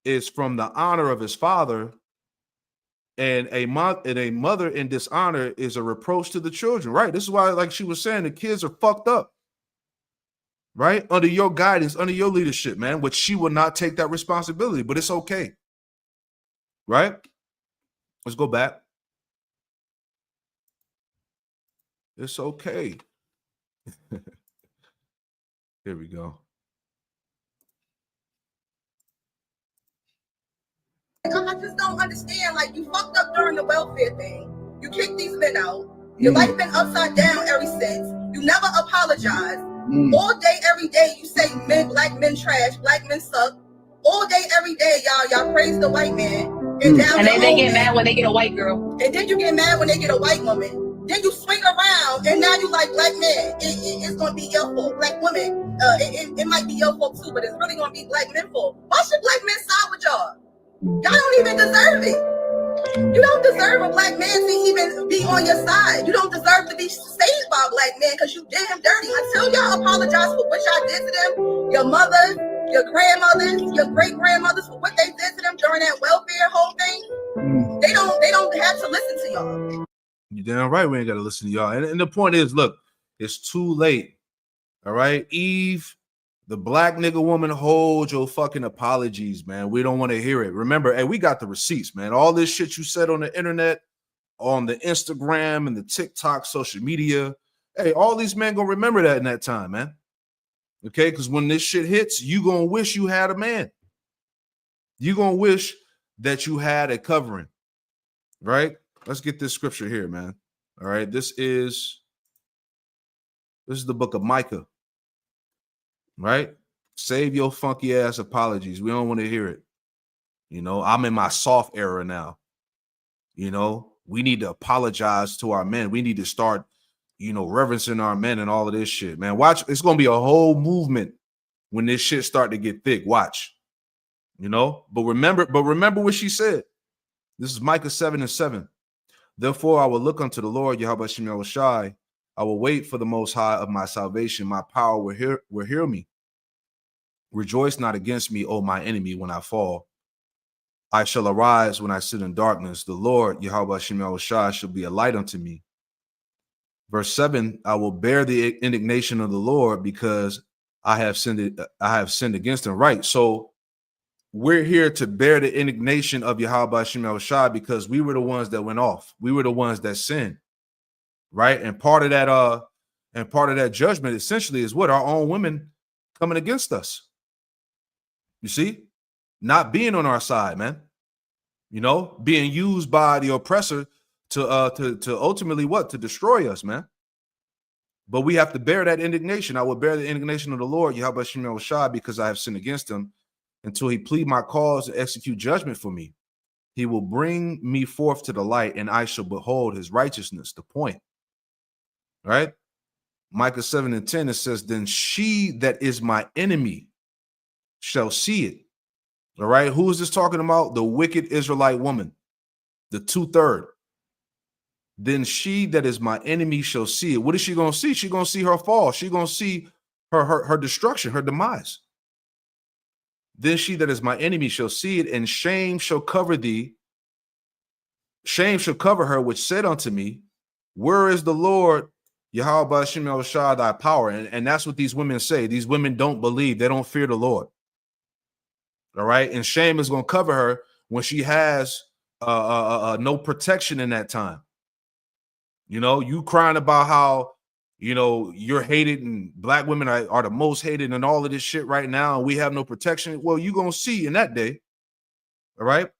is from the honor of his father, and a mother in dishonor is a reproach to the children, right? This is why, like she was saying, the kids are fucked up, right? Under your guidance, under your leadership, man, which she will not take that responsibility, but it's okay, right? Let's go back. It's okay. Here we go. I just don't understand. Like, you fucked up during the welfare thing. You kicked these men out. Your life been upside down ever since. You never apologize. All day, every day, you say men, black men trash, black men suck. All day, every day, y'all praise the white man. And then they get mad when they get a white girl. And then you get mad when they get a white woman. Then you swing around, and now you like black men. It's gonna be your fault. Black women, it might be your fault too, but it's really gonna be black men fault. Why should black men side with y'all? Y'all don't even deserve it. You don't deserve a black man to even be on your side. You don't deserve to be saved by a black man because you did him dirty. Until y'all apologize for what y'all did to them, your mothers, your grandmothers, your great grandmothers, for what they did to them during that welfare whole thing, they don't have to listen to y'all. You're damn right we ain't got to listen to y'all. And the point is, look, it's too late. All right, Eve, the black nigga woman, hold your fucking apologies, man. We don't want to hear it. Remember, hey, we got the receipts, man. All this shit you said on the internet, on the Instagram and the TikTok, social media. Hey, all these men gonna remember that in that time, man. Okay, because when this shit hits, you gonna wish you had a man. You gonna wish that you had a covering, right? Let's get this scripture here, man. All right, this is the book of Micah. Right? Save your funky ass apologies. We don't want to hear it. You know, I'm in my soft era now. You know, we need to apologize to our men. We need to start, you know, reverencing our men and all of this shit, man. Watch, it's going to be a whole movement when this shit start to get thick. Watch, you know, but remember what she said. This is Micah 7:7. Therefore, I will look unto the Lord, Yahweh Shem Yahushai. I will wait for the Most High of my salvation. My power will hear me. Rejoice not against me, O my enemy, when I fall. I shall arise when I sit in darkness. The Lord, Yahweh Shem Yahushai, shall be a light unto me. Verse 7, I will bear the indignation of the Lord because I have sinned against him. Right. So we're here to bear the indignation of Yahweh Shem Yahushai because we were the ones that went off. We were the ones that sinned. Right. And part of that judgment essentially is what? Our own women coming against us. You see, not being on our side, man. You know, being used by the oppressor to ultimately what? To destroy us, man. But we have to bear that indignation. I will bear the indignation of the Lord, Yahweh Shem Yahushai, because I have sinned against him, until he plead my cause and execute judgment for me. He will bring me forth to the light, and I shall behold his righteousness. The point. Right? Micah 7:10, it says, then she that is my enemy shall see it. All right. Who is this talking about? The wicked Israelite woman, the 2/3. Then she that is my enemy shall see it. What is she going to see? She's going to see her fall. She's going to see her destruction, her demise. Then she that is my enemy shall see it, and shame shall cover thee. Shame shall cover her, which said unto me, where is the Lord, Yahweh Shem Yahushai, thy power? And that's what these women say. These women don't believe. They don't fear the Lord. All right. And shame is going to cover her when she has no protection in that time. You know, you crying about how, you know, you're hated and black women are the most hated and all of this shit right now, and we have no protection. Well, you're going to see in that day. All right.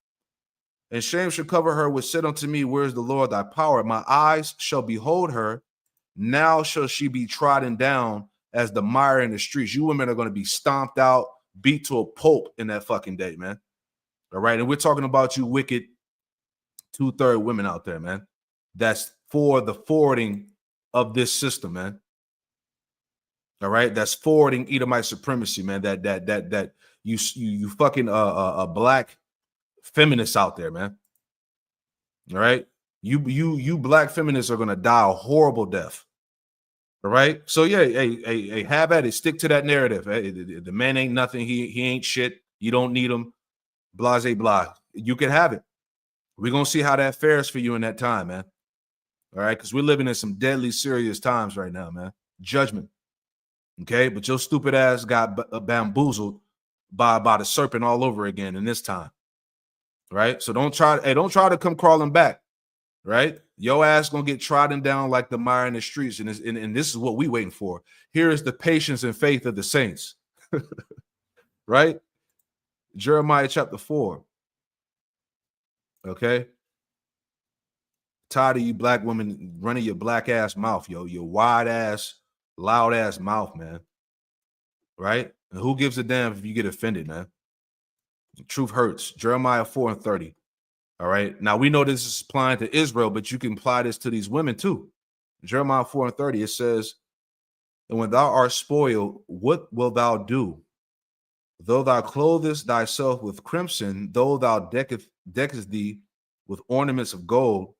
And shame shall cover her, which said unto me, where is the Lord thy power? My eyes shall behold her. Now shall she be trodden down as the mire in the streets. You women are going to be stomped out, beat to a pulp in that fucking day, man. All right. And we're talking about you wicked 2/3 women out there, man. That's for the forwarding of this system, man. All right. That's forwarding Edomite supremacy, man. That you fucking black feminists out there, man. All right. You black feminists are gonna die a horrible death. All right. So yeah, hey, have at it. Stick to that narrative. Hey, the man ain't nothing. He ain't shit. You don't need him. Blase blah. You can have it. We're gonna see how that fares for you in that time, man. All right, because we're living in some deadly serious times right now, man. Judgment. Okay, but your stupid ass got bamboozled by the serpent all over again in this time. Right? So don't try to come crawling back. Right? Your ass gonna get trodden down like the mire in the streets, and this is what we waiting for. Here is the patience and faith of the saints. Right? Jeremiah chapter 4. Okay. Tired of you black women running your black ass mouth, yo, your wide ass, loud ass mouth, man. Right? And who gives a damn if you get offended, man? The truth hurts. Jeremiah 4:30. All right. Now we know this is applying to Israel, but you can apply this to these women too. Jeremiah 4:30, it says, and when thou art spoiled, what wilt thou do? Though thou clothest thyself with crimson, though thou deckest thee with ornaments of gold,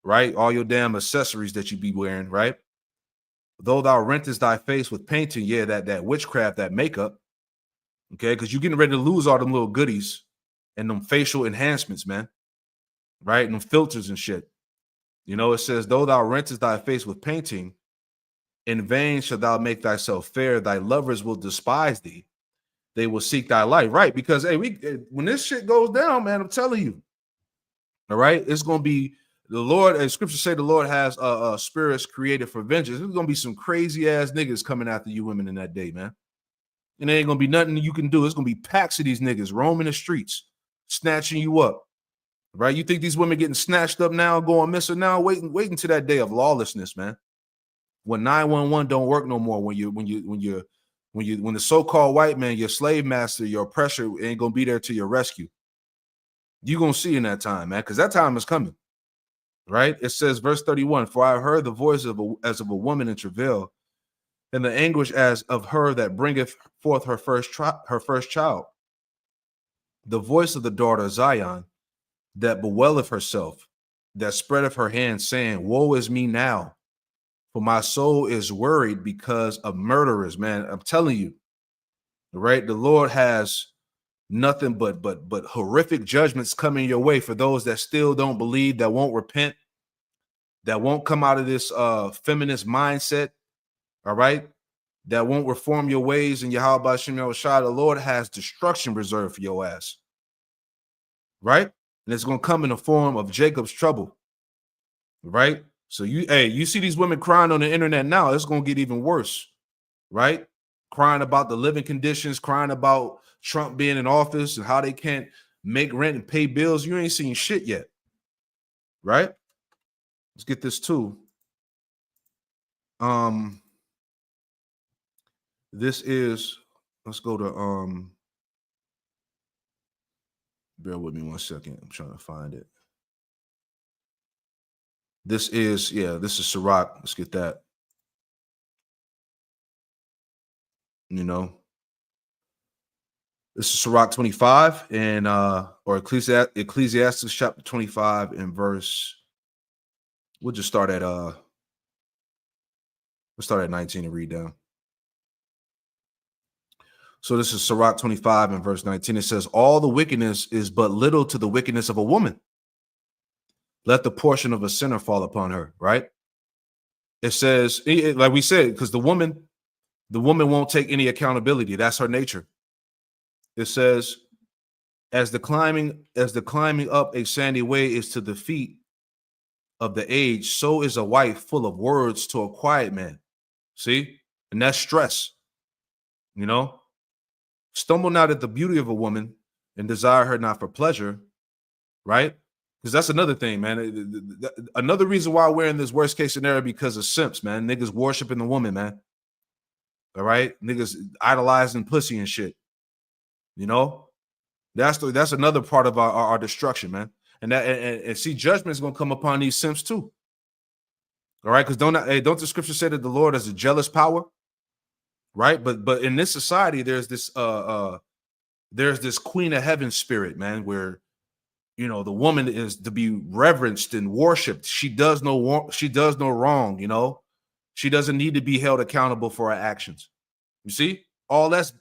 right? All your damn accessories that you be wearing, right? Though thou rentest thy face with painting, yeah, that witchcraft, that makeup, okay? Because you're getting ready to lose all them little goodies and them facial enhancements, man, right? And them filters and shit. You know, it says, though thou rentest thy face with painting, in vain shalt thou make thyself fair. Thy lovers will despise thee. They will seek thy life, right? Because, hey, when this shit goes down, man, I'm telling you, all right, it's going to be the Lord, as scripture say, the Lord has spirits created for vengeance. There's going to be some crazy ass niggas coming after you women in that day, man. And there ain't going to be nothing you can do. It's going to be packs of these niggas roaming the streets, snatching you up, right? You think these women getting snatched up now, going missing now? Waiting to that day of lawlessness, man. When 911 don't work no more, when the so-called white man, your slave master, your oppressor ain't going to be there to your rescue. You're going to see in that time, man, because that time is coming. Right? It says, verse 31, for I have heard the voice as of a woman in travail, and the anguish as of her that bringeth forth her first child. The voice of the daughter of Zion, that bewaileth herself, that spreadeth her hand, saying, woe is me now, for my soul is worried because of murderers. Man, I'm telling you, right? The Lord has nothing but horrific judgments coming your way for those that still don't believe, that won't repent, that won't come out of this feminist mindset, all right, that won't reform your ways and Yahweh B'Shem Yahushua. The Lord has destruction reserved for your ass, right? And it's going to come in the form of Jacob's trouble, right? So you see these women crying on the internet now, it's going to get even worse, right? Crying about the living conditions, crying about Trump being in office and how they can't make rent and pay bills. You ain't seen shit yet, right? Let's get this too. This is, let's go to bear with me 1 second. I'm trying to find it. This is Sirach. Let's get that. You know, this is Sirach 25 and or Ecclesiastes chapter 25 and verse. We'll just start at we'll start at 19 and read down. So this is Sirach 25 and verse 19. It says, all the wickedness is but little to the wickedness of a woman. Let the portion of a sinner fall upon her, right? It says, like we said, because the woman won't take any accountability. That's her nature. It says, as the climbing up a sandy way is to the feet of the age, so is a wife full of words to a quiet man. See? And that's stress. You know? Stumble not at the beauty of a woman and desire her not for pleasure, right? Because that's another thing, man. Another reason why we're in this worst case scenario, because of simps, man. Niggas worshiping the woman, man. All right? Niggas idolizing pussy and shit. You know? That's another part of our destruction, man. And see, judgment is going to come upon these simps too. All right? Because don't the scripture say that the Lord is a jealous power? Right? But in this society, there's this queen of heaven spirit, man, where the woman is to be reverenced and worshipped. She does no wrong, She doesn't need to be held accountable for her actions. You see, all that's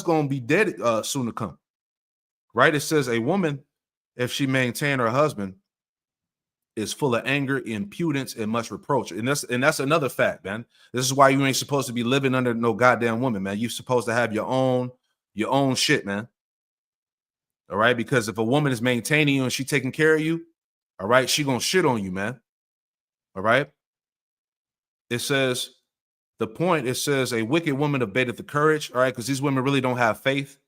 going to be dead soon to come. Right? It says a woman, if she maintain her husband, is full of anger, impudence, and much reproach. And that's another fact, man. This is why you ain't supposed to be living under no goddamn woman, man. You're supposed to have your own shit, man. All right, because if a woman is maintaining you and she taking care of you, all right, she gonna shit on you, man. All right. It says a wicked woman abateth the courage, all right, because these women really don't have faith.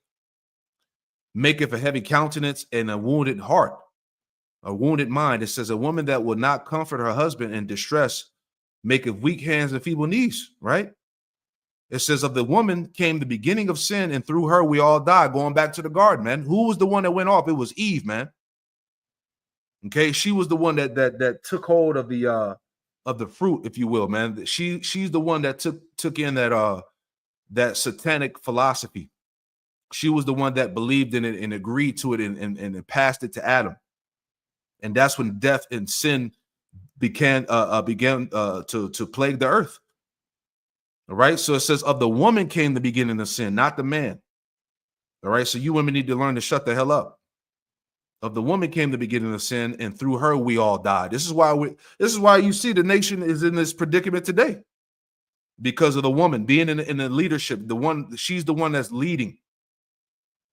Maketh a heavy countenance and a wounded heart, a wounded mind. It says a woman that will not comfort her husband in distress maketh weak hands and feeble knees, right? It says of the woman came the beginning of sin, and through her we all die. Going back to the garden, man. Who was the one that went off? It was Eve, man. Okay, she was the one that took hold of the fruit, if you will, man. She's the one that took in that satanic philosophy. She was the one that believed in it and agreed to it and passed it to Adam. And that's when death and sin began to plague the earth. All right. So it says of the woman came the beginning of sin, not the man. All right. So you women need to learn to shut the hell up. Of the woman came the beginning of sin, and through her we all died. This is why you see the nation is in this predicament today. Because of the woman being in the leadership, she's the one that's leading.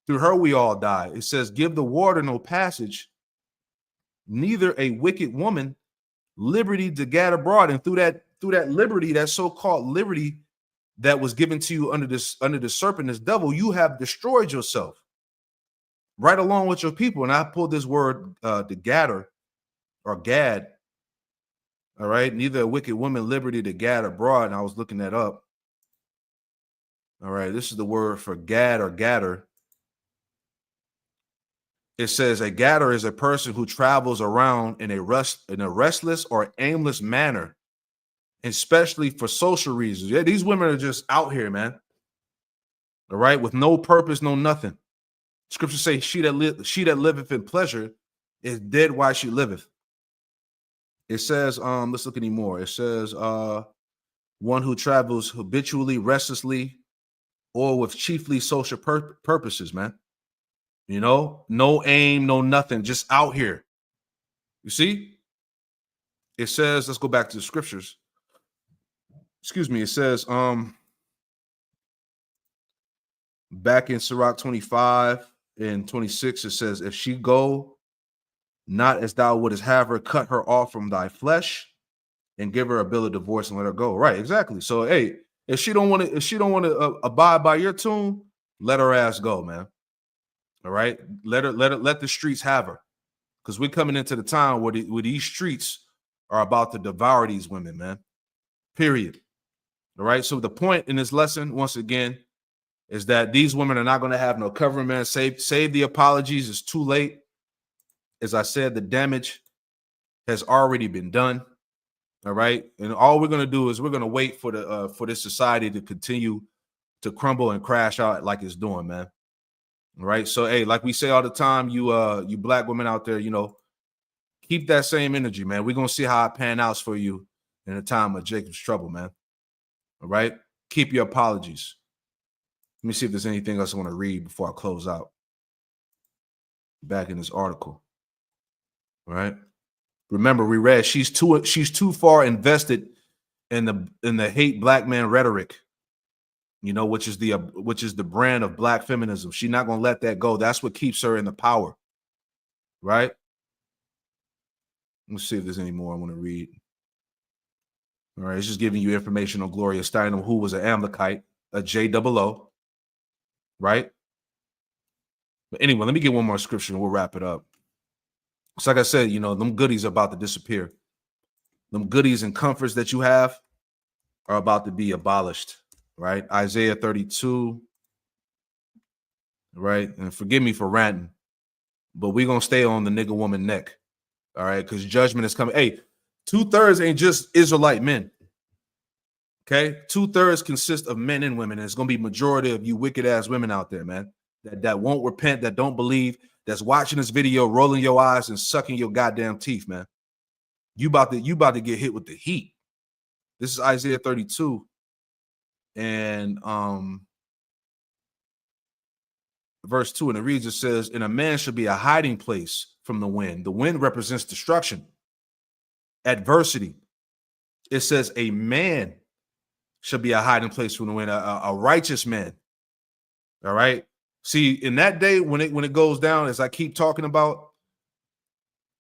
Through her we all die. It says, give the water no passage, neither a wicked woman liberty to gad abroad. And through that liberty, that so-called liberty that was given to you under the serpent, this devil, you have destroyed yourself right along with your people. And I pulled this word, the gadder or gad. All right. Neither a wicked woman liberty to gad abroad. And I was looking that up. All right. This is the word for gad or gadder. It says a gadder is a person who travels around in a restless or aimless manner, especially for social reasons. Yeah, these women are just out here, man. All right, with no purpose, no nothing. Scripture says, she that liveth in pleasure is dead while she liveth. It says, let's look anymore. It says, one who travels habitually, restlessly, or with chiefly social purposes, man. No aim, no nothing, just out here. You see? It says, let's go back to the scriptures. Excuse me. It says, back in Sirach 25 and 26, it says, if she go not as thou wouldest have her, cut her off from thy flesh and give her a bill of divorce and let her go. Right, exactly. So, hey, if she don't want to abide by your tune, let her ass go, man. All right, let the streets have her, because we're coming into the time where these streets are about to devour these women, man. Period. All right. So the point in this lesson, once again, is that these women are not going to have no covering, man. Save the apologies. It's too late. As I said, the damage has already been done. All right, and all we're going to do is we're going to wait for this society to continue to crumble and crash out like it's doing, man. All right. So, hey, like we say all the time, you black women out there, keep that same energy, man. We're going to see how it pan out for you in a time of Jacob's trouble, man. All right. Keep your apologies. Let me see if there's anything else I want to read before I close out. Back in this article. All right. Remember, we read she's too far invested in the hate black man rhetoric. Which is the brand of black feminism. She's not going to let that go. That's what keeps her in the power. Right? Let's see if there's any more I want to read. All right. It's just giving you information on Gloria Steinem, who was an Amalekite, a JOO. Right? But anyway, let me get one more scripture and we'll wrap it up. It's like I said, them goodies are about to disappear. Them goodies and comforts that you have are about to be abolished. Right? Isaiah 32. Right? And forgive me for ranting, but we're going to stay on the nigga woman neck. All right? Because judgment is coming. Hey, 2/3 ain't just Israelite men. Okay? 2/3 consist of men and women. And it's going to be majority of you wicked ass women out there, man, that won't repent, that don't believe, that's watching this video, rolling your eyes and sucking your goddamn teeth, man. You about to get hit with the heat. This is Isaiah 32. And verse 2, and it reads, it says, and a man should be a hiding place from the wind. The wind represents destruction, adversity. It says a man should be a hiding place from the wind, a righteous man. All right. See, in that day when it goes down, as I keep talking about,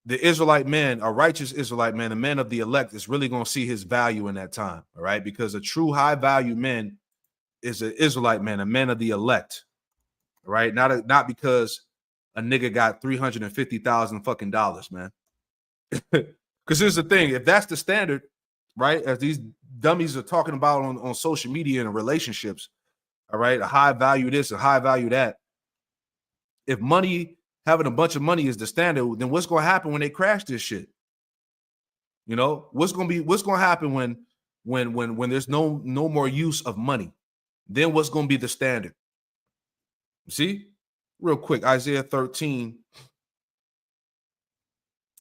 the Israelite man, a righteous Israelite man, a man of the elect, is really going to see his value in that time. All right, because a true high value man is an Israelite man, a man of the elect. All right, not because a nigga got $350,000 fucking dollars, man. Because here's the thing: if that's the standard, right, as these dummies are talking about on social media and relationships, all right, a high value this, a high value that. If money, having a bunch of money is the standard, then what's going to happen when they crash this shit? You know, what's going to happen when there's no more use of money? Then what's going to be the standard? See, real quick, Isaiah 13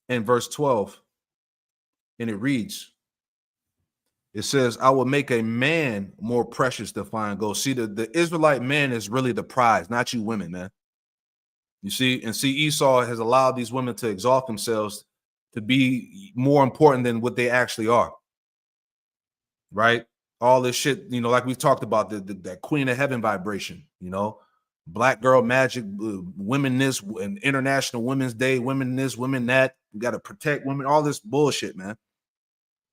and verse 12, and it reads, it says, I will make a man more precious than fine gold. See, the Israelite man is really the prize, not you women, man. You see, and see, Esau has allowed these women to exalt themselves to be more important than what they actually are. Right? All this shit, you know, like we talked about, that Queen of Heaven vibration, you know, Black girl magic, women this, and International Women's Day, women this, women that. We got to protect women, all this bullshit, man.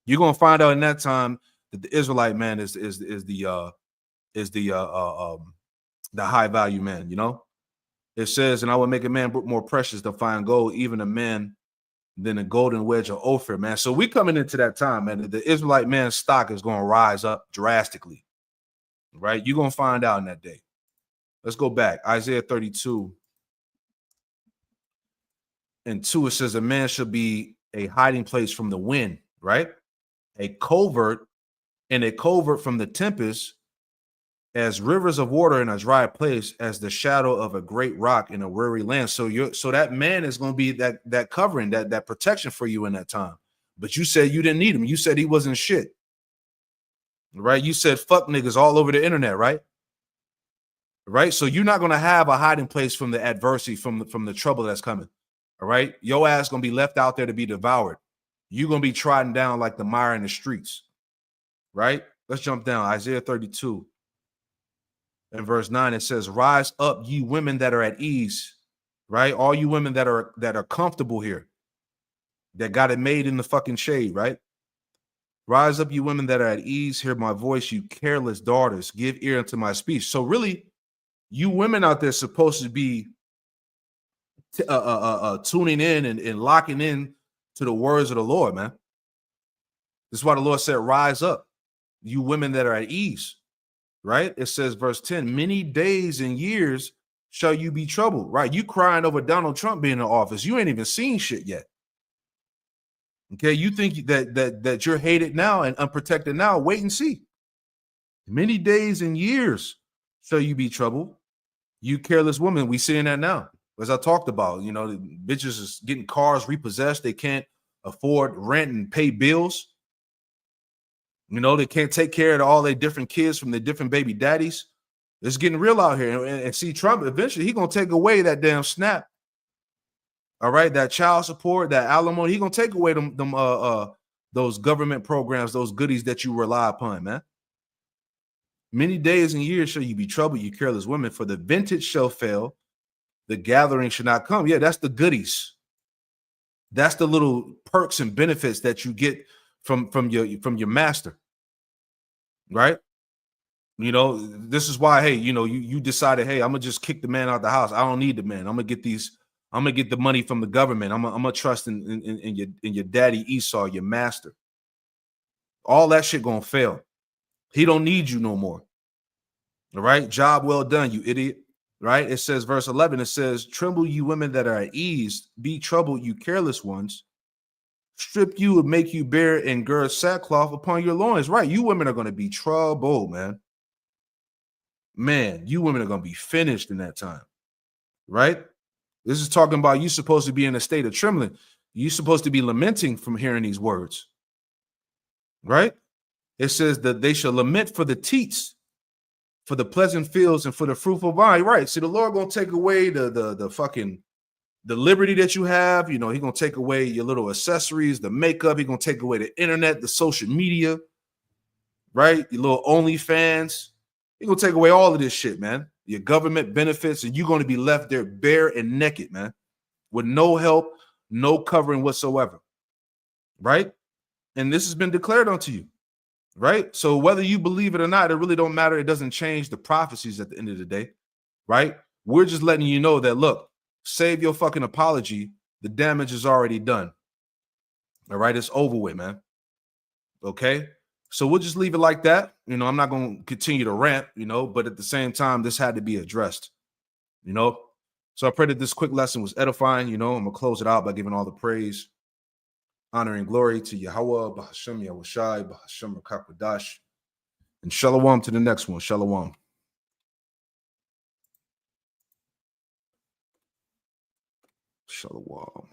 You're gonna find out in that time that the Israelite man is the high value man, you know. It says, and I will make a man more precious than fine gold, even a man than a golden wedge of Ophir, man. So we coming into that time, man. The Israelite man's stock is going to rise up drastically, right? You're going to find out in that day. Let's go back. Isaiah 32 and 2, it says, a man shall be a hiding place from the wind, right? A covert from the tempest, as rivers of water in a dry place, as the shadow of a great rock in a weary land. So that man is going to be that covering, that protection for you in that time. But you said you didn't need him. You said he wasn't shit. Right? You said fuck niggas all over the internet, right? Right? So you're not going to have a hiding place from the adversity, from the trouble that's coming. All right? Your ass going to be left out there to be devoured. You're going to be trodden down like the mire in the streets. Right? Let's jump down. Isaiah 32. In verse 9, it says, rise up, ye women that are at ease, right? All you women that are comfortable here, that got it made in the fucking shade, right? Rise up, you women that are at ease, hear my voice, you careless daughters, give ear unto my speech. So really, you women out there supposed to be tuning in and locking in to the words of the Lord, man. This is why the Lord said, rise up, you women that are at ease. Right? It says, verse 10, many days and years shall you be troubled. Right? You crying over Donald Trump being in office. You ain't even seen shit yet. Okay, you think that you're hated now and unprotected now. Wait and see. Many days and years shall you be troubled. You careless woman. We seeing that now. As I talked about, you know, the bitches is getting cars repossessed. They can't afford rent and pay bills. You know, they can't take care of all their different kids from their different baby daddies. It's getting real out here. And see, Trump, eventually, he's going to take away that damn SNAP. All right, that child support, that alimony. He's going to take away those government programs, those goodies that you rely upon, man. Many days and years shall you be troubled, you careless women, for the vintage shall fail, the gathering shall not come. Yeah, that's the goodies. That's the little perks and benefits that you get from your master, right? You know, this is why, hey, you know, you decided, hey, I'm gonna just kick the man out the house. I don't need the man. I'm gonna get the money from the government. I'm gonna trust in your daddy Esau, your master. All that shit gonna fail. He don't need you no more. All right, job well done, you idiot. Right? It says, verse 11. It says, tremble, you women that are at ease. Be troubled, you careless ones. Strip you and make you bear and gird sackcloth upon your loins. Right. You women are going to be troubled, man. Man, you women are going to be finished in that time. Right. This is talking about you supposed to be in a state of trembling. You're supposed to be lamenting from hearing these words, right? It says that they shall lament for the teats, for the pleasant fields, and for the fruitful vine. Right. See, the Lord gonna take away the fucking the liberty that you have. You know, He's gonna take away your little accessories, the makeup. He's gonna take away the internet, the social media, right? Your little OnlyFans. He's gonna take away all of this shit, man. Your government benefits, and you're gonna be left there bare and naked, man, with no help, no covering whatsoever, right? And this has been declared unto you. Right? So whether you believe it or not, it really don't matter. It doesn't change the prophecies at the end of the day, right? We're just letting you know that, look, save your fucking apology. The damage is already done. All right? It's over with, man. Okay? So we'll just leave it like that. You know, I'm not going to continue to rant, you know, but at the same time, this had to be addressed, you know? So I pray that this quick lesson was edifying. You know, I'm going to close it out by giving all the praise, honor, and glory to Yahweh, Bahashem Yahushai, Bahashem Rakakwadash, and Shalom to the next one. Shalom. Shalom.